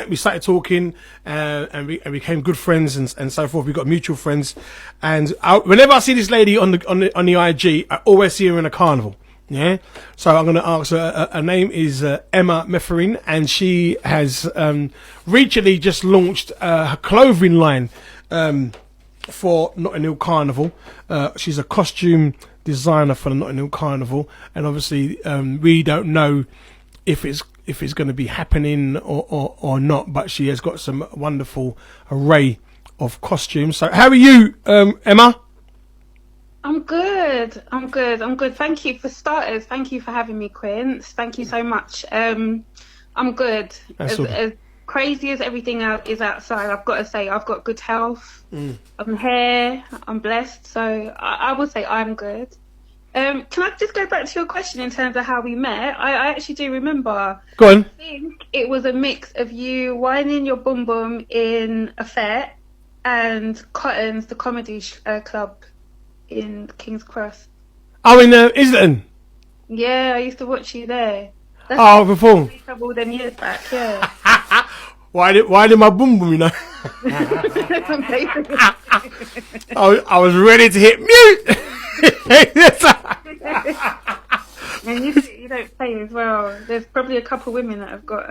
We started talking, and we became good friends and so forth. We got mutual friends, and whenever I see this lady on the IG, I always see her in a carnival. Yeah, so I'm going to ask her. Her name is Emma Mathurine, and she has recently just launched her clothing line for Notting Hill Carnival. She's a costume designer for the Notting Hill Carnival, and obviously we don't know if it's going to be happening or not, but she has got some wonderful array of costumes. So how are you, Emma? I'm good. Thank you for starters. Thank you for having me, Quince. Thank you so much. I'm good. As crazy as everything is outside, I've got to say I've got good health. I'm here. I'm blessed. So I would say I'm good. Can I just go back to your question in terms of how we met? I actually do remember. Go on. I think it was a mix of you whining your bum bum in a fair and Cotton's, the comedy club in King's Cross. Oh, in Islington? Yeah, I used to watch you there. Before? All them years back, yeah. Why did my boom boom, you know? I was ready to hit mute. And you don't play as well. There's probably a couple of women that have got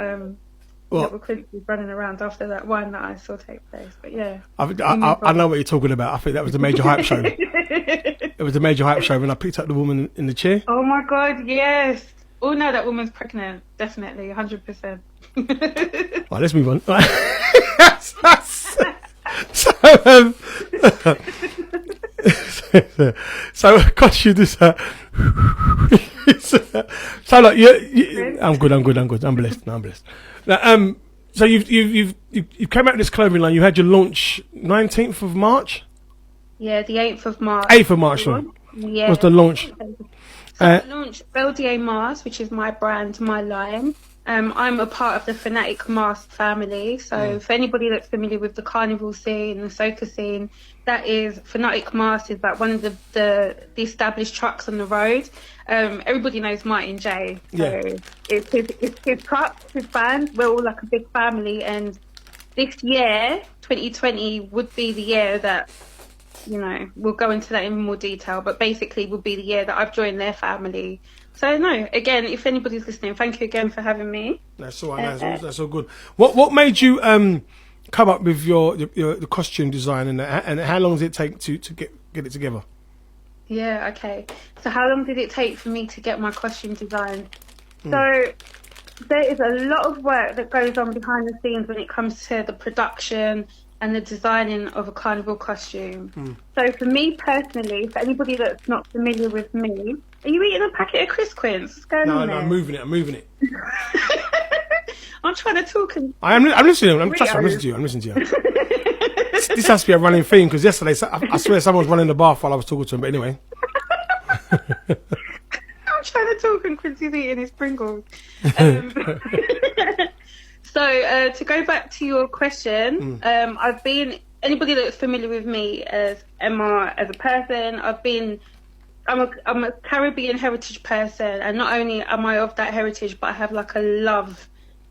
little Quincy running around after that one that I saw take place. But yeah, I know what you're talking about. I think that was a major hype show. It was a major hype show when I picked up the woman in the chair. Oh my God, yes. Oh no, that woman's pregnant. Definitely, 100%. Right, let's move on. So costume design. So look, I'm good. I'm blessed. Now, so you've come out with this clothing line. You had your launch 19th of March. Yeah, the 8th of March. 8th of March. Yeah. Was the launch? So I launched Bèl Dyès Mas, which is my brand, my line. I'm a part of the Fanatic Mas family. So for anybody that's familiar with the carnival scene, the soca scene, that is Fanatic Mas is like one of the established trucks on the road. Everybody knows Martin J. So it's his truck, his band. We're all like a big family. And this year, 2020, would be the year that, you know, we'll go into that in more detail, but basically will be the year that I've joined their family. So no, again, if anybody's listening, thank you again for having me. That's all right. That's all good. What made you come up with the costume design and how long does it take to get it together? Yeah, okay. So how long did it take for me to get my costume designed? So there is a lot of work that goes on behind the scenes when it comes to the production and the designing of a carnival costume. So for me personally, for anybody that's not familiar with me, are you eating a packet of crisps, Quince? What's going on there? No, I'm moving it. I'm trying to talk and... I'm listening. I'm listening to you. This has to be a running theme because yesterday, I swear someone was running the bath while I was talking to him, but anyway. I'm trying to talk and Quincy's eating his Pringles. So to go back to your question, I've been, anybody that's familiar with me as Emma as a person, I'm a Caribbean heritage person, and not only am I of that heritage, but I have like a love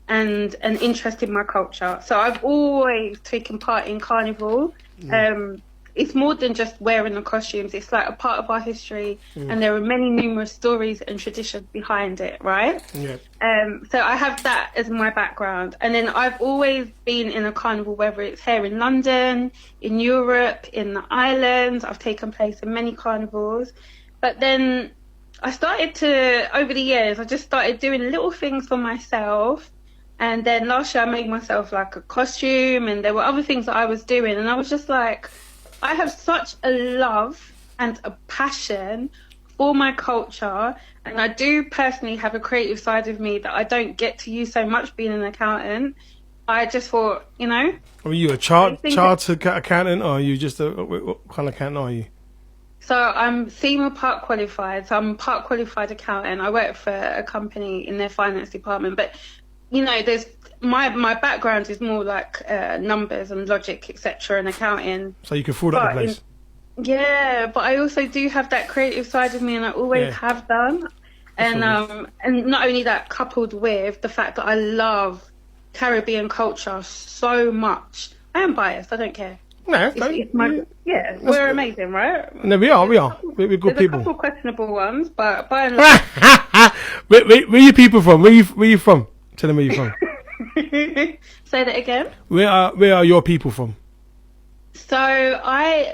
and an interest in my culture. So I've always taken part in carnival. It's more than just wearing the costumes. It's like a part of our history, and there are many numerous stories and traditions behind it, right? Yeah. So I have that as my background. And then I've always been in a carnival, whether it's here in London, in Europe, in the islands. I've taken place in many carnivals. But then I started to, over the years, I just started doing little things for myself. And then last year I made myself like a costume, and there were other things that I was doing. And I was just like, I have such a love and a passion for my culture, and I do personally have a creative side of me that I don't get to use so much being an accountant. I just thought, you know. Are you a chartered accountant, or are you just what kind of accountant are you? So I'm SEMA part qualified. So I'm a part qualified accountant. I work for a company in their finance department, but you know, there's my background is more like numbers and logic, etc., and accounting. So you can fall out the place. Yeah, but I also do have that creative side of me, and I always have done. And not only that, coupled with the fact that I love Caribbean culture so much. I am biased. I don't care. No, It's my, we're amazing, right? No, we are. We're good There's people. a couple questionable ones, but by and large. Where are you people from? Where you from? Tell them where you're from. Say that again. Where are your people from? So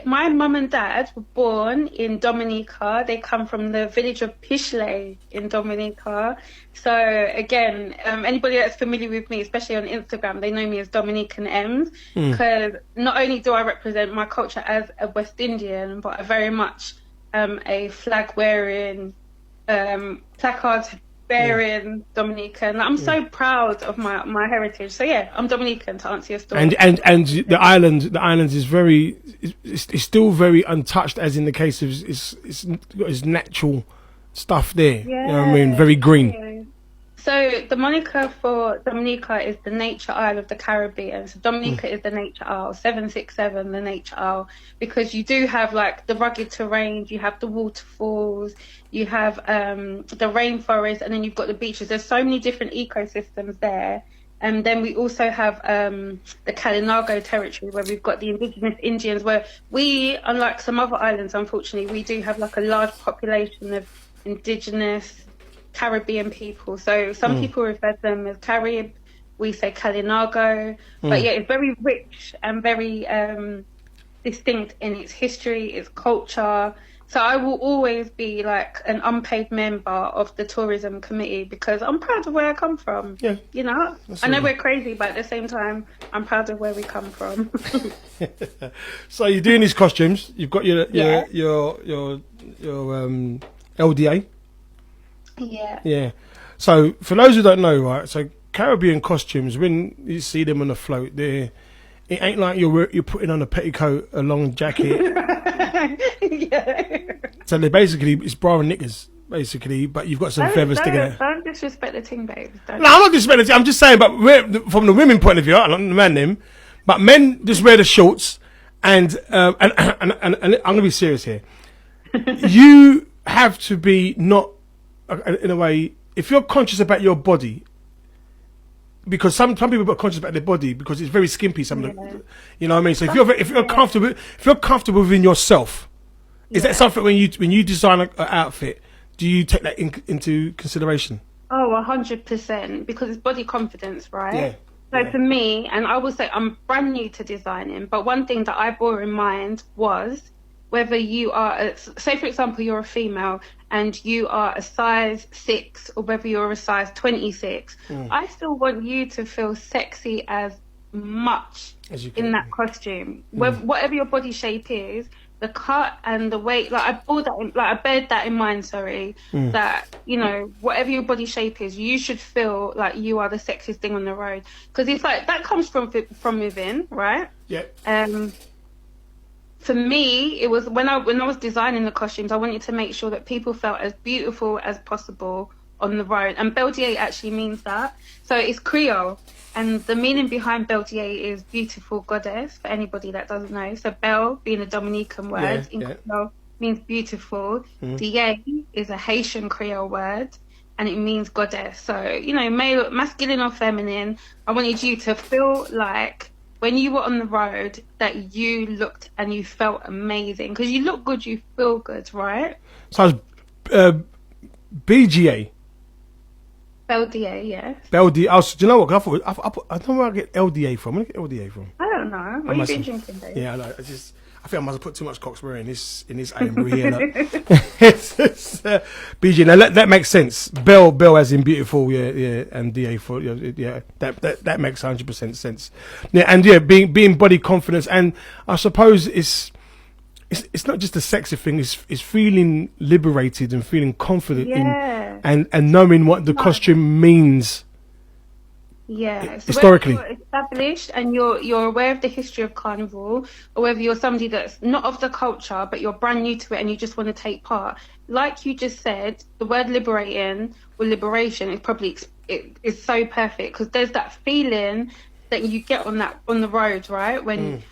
my mum and dad were born in Dominica. They come from the village of Pishley in Dominica. So again, anybody that's familiar with me, especially on Instagram, they know me as Dominican M's, because not only do I represent my culture as a West Indian, but I very much a flag wearing, placard bearing Dominican. I'm so proud of my heritage. So yeah, I'm Dominican, to answer your story. And the islands is very, it's still very untouched, as in the case of it's got its natural stuff there. You know what I mean? Very green. Yeah. So the moniker for Dominica is the nature isle of the Caribbean. So Dominica is the nature isle, 767 the nature isle, because you do have like the rugged terrain, you have the waterfalls, you have the rainforest, and then you've got the beaches. There's so many different ecosystems there. And then we also have the Kalinago territory, where we've got the indigenous Indians, where we, unlike some other islands, unfortunately, we do have like a large population of indigenous Caribbean people. So some people refer to them as Carib, we say Kalinago. But yeah, it's very rich and very distinct in its history, its culture. So I will always be like an unpaid member of the tourism committee, because I'm proud of where I come from. Yeah. You know, I know we're crazy, but at the same time, I'm proud of where we come from. So you're doing these costumes. You've got your LDA. Yeah. Yeah. So for those who don't know, right? So Caribbean costumes, when you see them on the float, it ain't like you're putting on a petticoat, a long jacket. Yeah. So they're basically, it's bra and knickers, basically, but you've got some feathers sticking out. Don't disrespect the ting, babes. No, I'm not disrespecting it. I'm just saying, but from the women point of view, I don't understand them, but men just wear the shorts, and I'm gonna be serious here. You have to be not, in a way, if you're conscious about your body, because some people are conscious about their body because it's very skimpy. You know what I mean. So if you're comfortable within yourself, is that something when you design an outfit, do you take that into consideration? Oh, 100%, because it's body confidence, right? Yeah. So for me, and I will say I'm brand new to designing, but one thing that I bore in mind was whether you are, say for example, you're a female and you are a size 6, or whether you're a size 26, I still want you to feel sexy as much as you can in that costume. Whatever your body shape is, the cut and the weight, like I bear that in mind, that, you know, whatever your body shape is, you should feel like you are the sexiest thing on the road. Because it's like, that comes from within, right? Yeah. For me, it was when I was designing the costumes, I wanted to make sure that people felt as beautiful as possible on the road. And Bèl Dyès actually means that. So it's Creole. And the meaning behind Bèl Dyès is beautiful goddess, for anybody that doesn't know. So Bèl, being a Dominican word, in Creole means beautiful. Dyès is a Haitian Creole word, and it means goddess. So, you know, male, masculine or feminine, I wanted you to feel like when you were on the road that you looked and you felt amazing. Because you look good, you feel good, right? So it's BGA. Bèl Dyès, yes. Bèl Dyès. Do you know what? I don't know where I get LDA from. Where do I get LDA from? I don't know. What have you been drinking, Dave? Yeah, I know. I think I must have put too much cocksberry in this amber here. BG. Now that makes sense. Bell as in beautiful, yeah, and DA for that makes 100% sense. Yeah, and being body confidence, and I suppose it's not just a sexy thing. It's feeling liberated and feeling confident in and knowing what the costume means. Yeah, so historically, whether you're established and you're aware of the history of carnival, or whether you're somebody that's not of the culture but you're brand new to it and you just want to take part, like you just said, the word liberating or liberation is probably is so perfect, because there's that feeling that you get on the road, right? When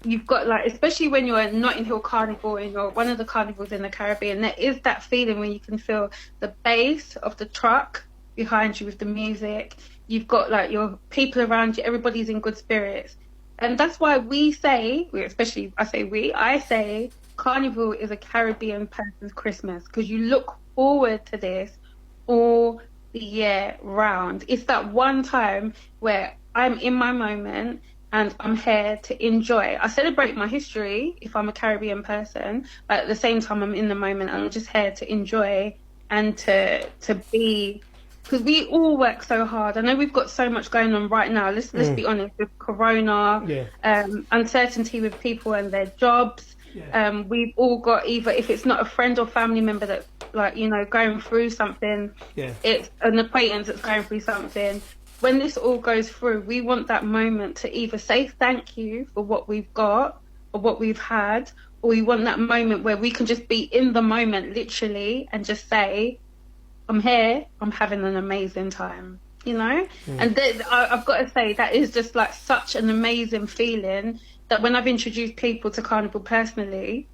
you've got, like, especially when you're at Notting Hill Carnival or one of the carnivals in the Caribbean, there is that feeling when you can feel the bass of the truck behind you with the music. you've got like your people around you, everybody's in good spirits. And that's why I say Carnival is a Caribbean person's Christmas, because you look forward to this all the year round. It's that one time where I'm in my moment and I'm here to enjoy. I celebrate my history if I'm a Caribbean person, but at the same time I'm in the moment and I'm just here to enjoy and to be, because we all work so hard. I know we've got so much going on right now. Let's be honest, with Corona, uncertainty with people and their jobs. Yeah. We've all got, either if it's not a friend or family member that's like, you know, going through something, it's an acquaintance that's going through something. When this all goes through, we want that moment to either say thank you for what we've got or what we've had, or we want that moment where we can just be in the moment, literally, and just say, I'm here, I'm having an amazing time, you know? And I've got to say, that is just like such an amazing feeling, that when I've introduced people to Carnival personally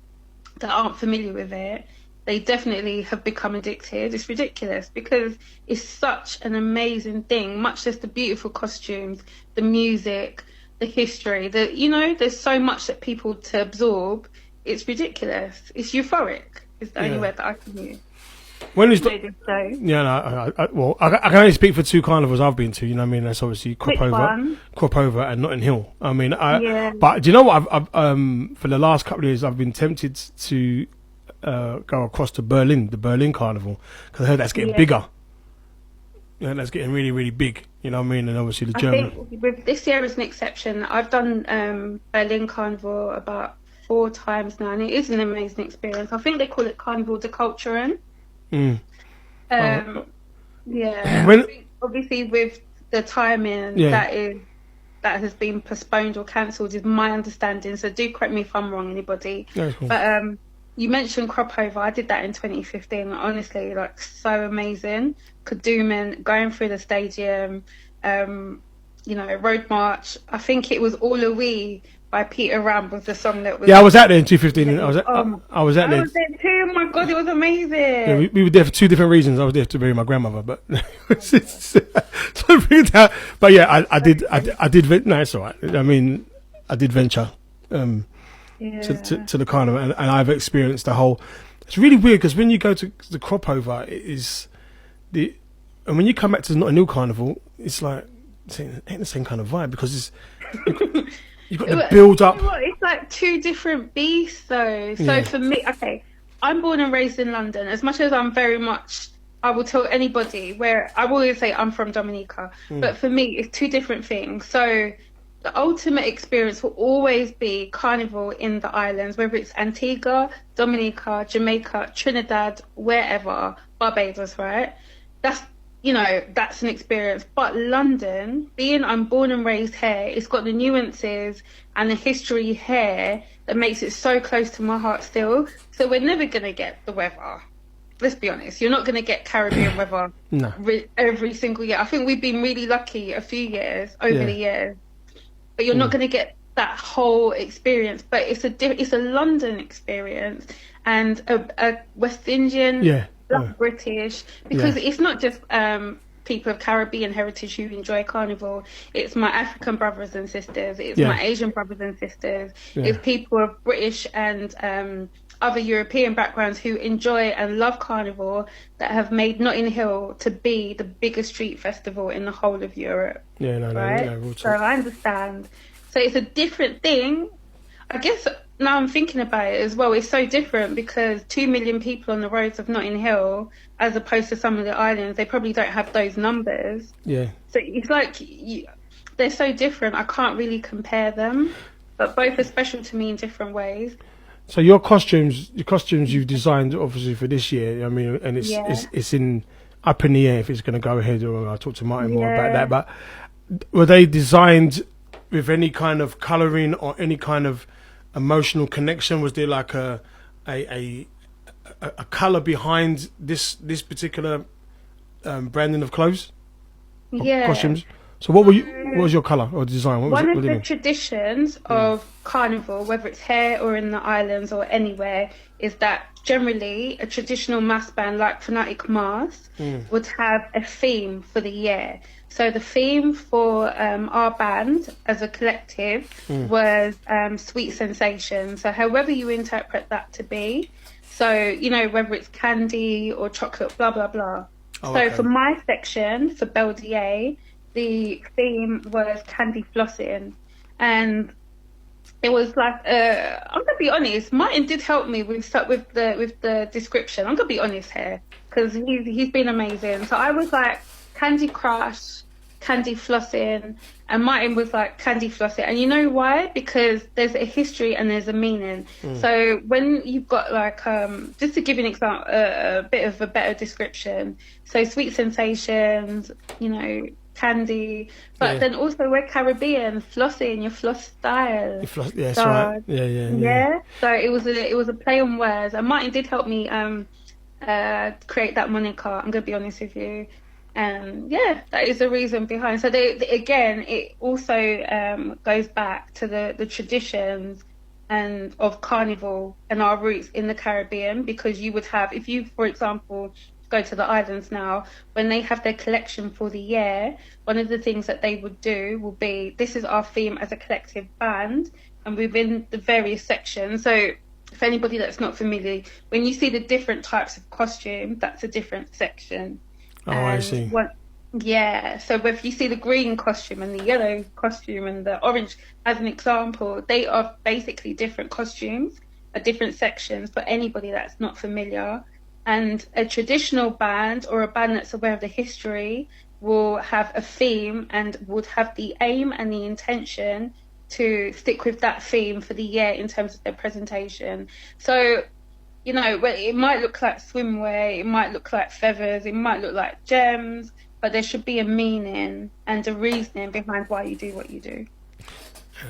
that aren't familiar with it, they definitely have become addicted. It's ridiculous because it's such an amazing thing, much as the beautiful costumes, the music, the history, you know, there's so much that people to absorb. It's ridiculous. It's euphoric. It's the only word that I can use. When is I can only speak for two carnivals I've been to. You know what I mean? That's obviously Crop Over, and Notting Hill. I mean, but do you know what? I've for the last couple of years, I've been tempted to go across to Berlin, the Berlin Carnival, because I heard that's getting bigger. Yeah, that's getting really, really big. You know what I mean? And obviously the German. I think with this year is an exception. I've done Berlin Carnival about 4 times now, and it is an amazing experience. I think they call it Carnival de Culturen. I think obviously with the timing that has been postponed or cancelled is my understanding, so do correct me if I'm wrong, anybody. Cool. But you mentioned Crop Over. I did that in 2015. Honestly, like, so amazing. Kadooman, going through the stadium, you know, Road March. I think it was All a We by Peter Ram was the song that was. Yeah, I was out there in 2015. I was out there. I was there too. Oh my God, it was amazing. Yeah, we were there for 2 different reasons. I was there to bury my grandmother, but but yeah, I did. No, it's all right. I mean, I did venture to the carnival, and I've experienced the whole. It's really weird because when you go to the Crop Over, and when you come back to the Notting Hill Carnival, it's like it ain't the same kind of vibe, because it's. You've got to build up. You know what? It's like 2 different beasts, though. So for me, okay, I'm born and raised in London. As much as I'm very much, I will tell anybody where I will always say I'm from Dominica, but for me, it's 2 different things. So the ultimate experience will always be Carnival in the islands, whether it's Antigua, Dominica, Jamaica, Trinidad, wherever, Barbados, right? That's an experience. But London, I'm born and raised here, it's got the nuances and the history here that makes it so close to my heart still. So we're never going to get the weather. Let's be honest. You're not going to get Caribbean weather every single year. I think we've been really lucky a few years, over the years. But you're not going to get that whole experience. But it's a London experience and a West Indian... Black British, because it's not just people of Caribbean heritage who enjoy Carnival. It's my African brothers and sisters, it's my Asian brothers and sisters, it's people of British and other European backgrounds who enjoy and love Carnival, that have made Notting Hill to be the biggest street festival in the whole of Europe. So I understand. So it's a different thing, I guess. Now I'm thinking about it as well, it's so different because 2 million people on the roads of Notting Hill, as opposed to some of the islands, they probably don't have those numbers. Yeah. So it's like, they're so different, I can't really compare them, but both are special to me in different ways. So your costumes you've designed obviously for this year, I mean, and it's up in the air if it's going to go ahead, or I'll talk to Martin more about that, but were they designed with any kind of colouring or any kind of emotional connection? Was there like a colour behind this particular branding of clothes? Costumes? So what was your colour or design? What was One it? of What do you the mean? traditions of carnival, whether it's here or in the islands or anywhere, is that generally a traditional mass band like Fanatic Mass would have a theme for the year. So the theme for our band as a collective was Sweet Sensation. So however you interpret that to be. So, you know, whether it's candy or chocolate, blah, blah, blah. Oh, So for okay. my section, for Bèl Dyès, the theme was candy flossing. And it was like I'm gonna be honest, Martin did help me with the description. I'm gonna be honest here, because he's been amazing. So I was like Candy Crush, candy flossing, and Martin was like candy flossing. And you know why? Because there's a history and there's a meaning. So when you've got like just to give you an example, a bit of a better description. So Sweet Sensations, you know, candy, but then also we're Caribbean, flossing, your floss style. Yeah, that's So right. Yeah. yeah, so it was a play on words, and Martin did help me create that moniker. I'm gonna be honest with you, and yeah, that is the reason behind. So they again, it also goes back to the traditions and of carnival and our roots in the Caribbean, because you would have, if you, for example, go to the islands now, when they have their collection for the year, one of the things that they would do will be, this is our theme as a collective band, and within the various sections. So if anybody that's not familiar, when you see the different types of costume, that's a different section. Oh, I see. Yeah, so if you see the green costume and the yellow costume and the orange as an example, they are basically different costumes, different sections for anybody that's not familiar. And a traditional band or a band that's aware of the history will have a theme and would have the aim and the intention to stick with that theme for the year in terms of their presentation. So, you know, it might look like swimwear, it might look like feathers, it might look like gems, but there should be a meaning and a reasoning behind why you do what you do.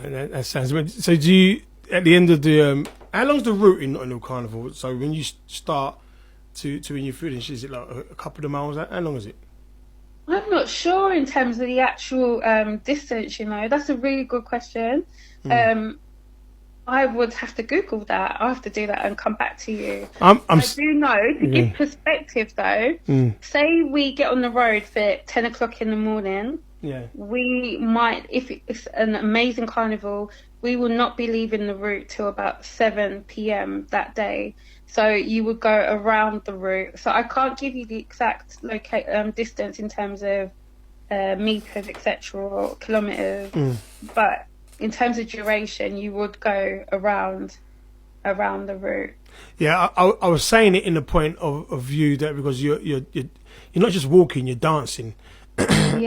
That sounds good. So do you, at the end of the, how long's the route in on the carnival? So when you start to when you finish, is it like a couple of miles? How long is it? I'm not sure in terms of the actual distance, you know. That's a really good question. I would have to Google that. I'll have to do that and come back to you. I do know, to give perspective though, say we get on the road for 10 o'clock in the morning, we might, if it's an amazing carnival, we will not be leaving the route till about 7 p.m. that day. So you would go around the route. So I can't give you the exact distance in terms of meters, etc., or kilometers, but in terms of duration, you would go around the route. Yeah, I was saying it in the point of view that because you're not just walking, you're dancing. And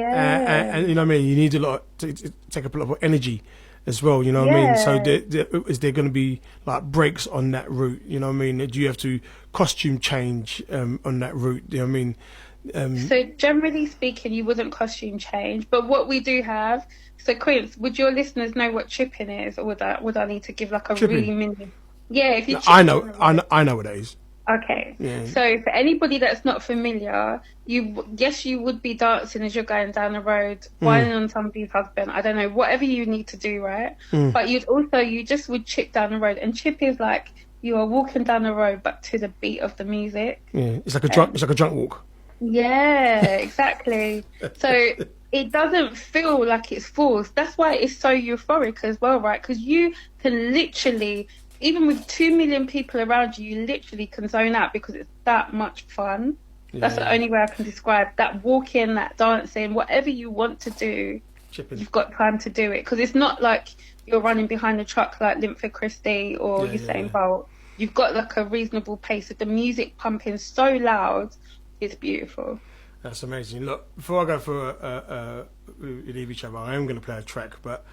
you know what I mean. You need a lot to take up a lot of energy as well. You know what I mean. So is there going to be like breaks on that route? You know what I mean. Do you have to costume change on that route? You know what I mean. So generally speaking, you wouldn't costume change, but what we do have. So Quincy, would your listeners know what chipping is, or would I need to give like a chipping? Really mini? Yeah, if you. I know what that is. Okay. Yeah. So for anybody that's not familiar, you would be dancing as you're going down the road, whining on somebody's husband. I don't know, whatever you need to do, right? But you just would chip down the road, and chip is like you are walking down the road, but to the beat of the music. Yeah, it's like a drunk walk. Yeah, exactly. So it doesn't feel like it's forced. That's why it's so euphoric as well, right? Because you can literally, even with 2 million people around you, you literally can zone out because it's that much fun. That's the only way I can describe that walking, that dancing, whatever you want to do, you've got time to do it. Because it's not like you're running behind the truck like Linford Christie or Usain Bolt. You've got like a reasonable pace with the music pumping so loud. It's beautiful. That's amazing. Look, before I go for we leave each other, I am going to play a track. But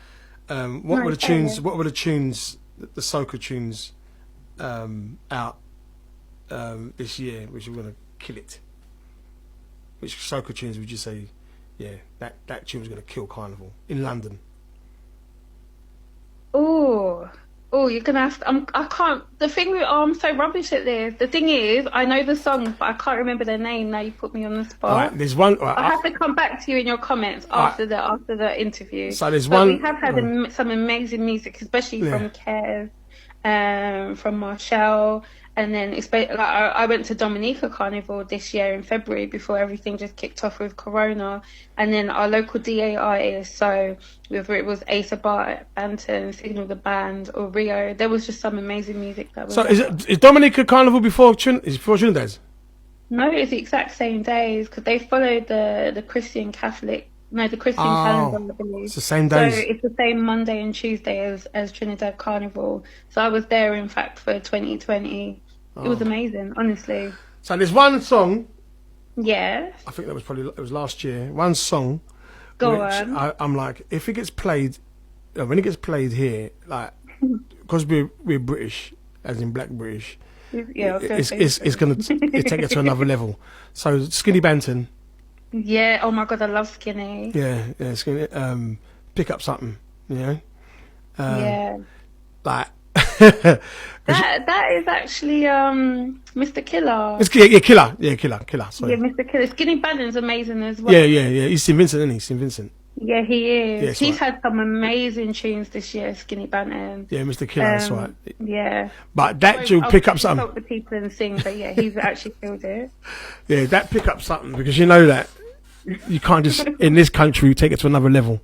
what were the tunes? What were the tunes? The soca tunes out this year, which are going to kill it? Which soca tunes would you say? Yeah, that tune was going to kill Carnival in London. Oh, Oh, you're gonna have to, I can't. The thing with I'm so rubbish at this. The thing is, I know the songs, but I can't remember their name. Now you put me on the spot. Right, there's one. Right, I have to come back to you in your comments after the interview. So there's but one. We have had some amazing music, especially from Kev, from Marshall, and then I went to Dominica Carnival this year in February before everything just kicked off with Corona, and then our local DA artists. So whether it was Ace Banton, Signal the Band, or Rio, there was just some amazing music that was. So is Dominica Carnival before Trinidad's? No, it's the exact same days because they followed the Christian Catholic. No, the Christian calendar, I believe. It's the same days. So it's the same Monday and Tuesday as Trinidad Carnival. So I was there, in fact, for 2020. It was amazing, honestly. So there's one song. Yeah. I think it was last year. One song. Go on. I'm like, if it gets played, when it gets played here, like, because we're British, as in Black British. Yeah, it's gonna take it to another level. So Skinny Banton. Yeah. Oh my God, I love Skinny. Yeah. Skinny. Pick up something. You know. Yeah. Like. that is actually Mr. Killer. Killer. Yeah, Killer. Sorry. Yeah, Mr. Killer. Skinny Banton's amazing as well. Yeah. He's St. Vincent, isn't he? St. Vincent. Yeah, he is. Yeah, he's had some amazing tunes this year, Skinny Banton. Yeah, Mr. Killer, that's right. Yeah. But that will pick up something. I'll the people and sing, but yeah, he's actually killed it. Yeah, that pick up something, because you know that you can't just, in this country, take it to another level.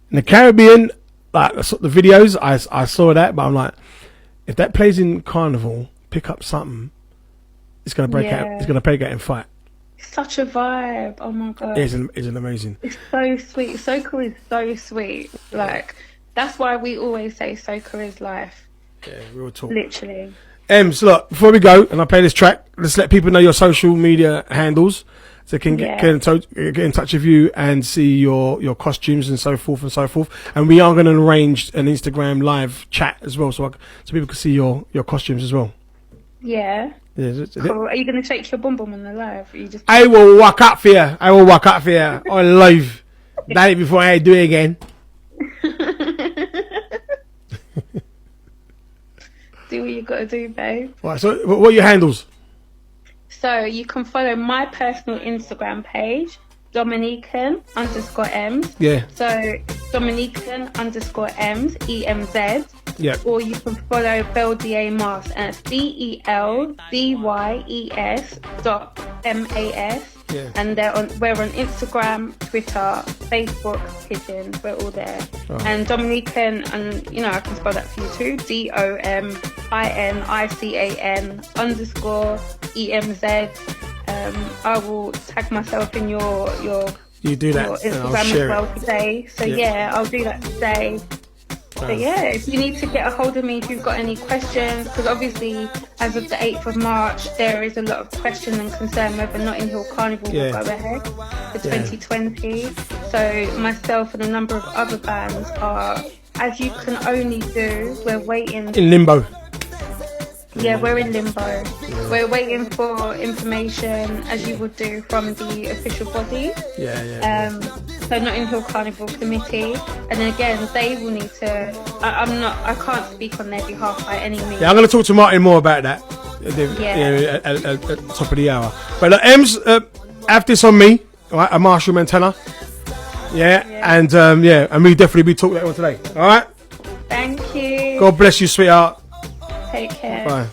In the Caribbean, like the videos, I saw that, but I'm like, if that plays in Carnival, pick up something, it's going to break out. It's going to break out and fight. Such a vibe. Oh my God. Isn't amazing? It's so sweet. Soca is so sweet. Like, that's why we always say Soca is life. Yeah, real talk. Literally. Ems, look, before we go and I play this track, let's let people know your social media handles so they can get in touch with you and see your costumes and so forth and so forth. And we are going to arrange an Instagram live chat as well, so people can see your costumes as well. Yeah. Yeah, cool. Are you going to shake your bum bum on the live? Or you just... I will walk up for you. On live. That it before I do it again. Do what you got to do, babe. Right, so what are your handles? So you can follow my personal Instagram page, Dominican_Ems. Yeah. So Dominican_Ems, EMZ. Yeah. Or you can follow Bèl Dyès Mas, and it's BELDYES.MAS. Yeah. And we're on Instagram, Twitter, Facebook, Pigeon. We're all there. Oh. And Dominican, and I can spell that for you too. DOMINICAN_EMZ. I will tag myself in your you do that, your Instagram as well today. So yeah, I'll do that today. So yeah, if you need to get a hold of me if you've got any questions, because obviously as of the 8th of March there is a lot of question and concern whether Notting Hill Carnival will go ahead for 2020. So myself and a number of other bands are, as you can only do, we're waiting in limbo. Yeah, we're in limbo. Yeah. We're waiting for information, as you would do, from the official body. So Notting Hill Carnival Committee, and then again, they will need to. I can't speak on their behalf by any means. Yeah, I'm going to talk to Martin more about that. At the top of the hour. But Ems, have this on me, right? A Marshall Montana. And and we definitely be talking that one today. All right. Thank you. God bless you, sweetheart. Take care. Bye.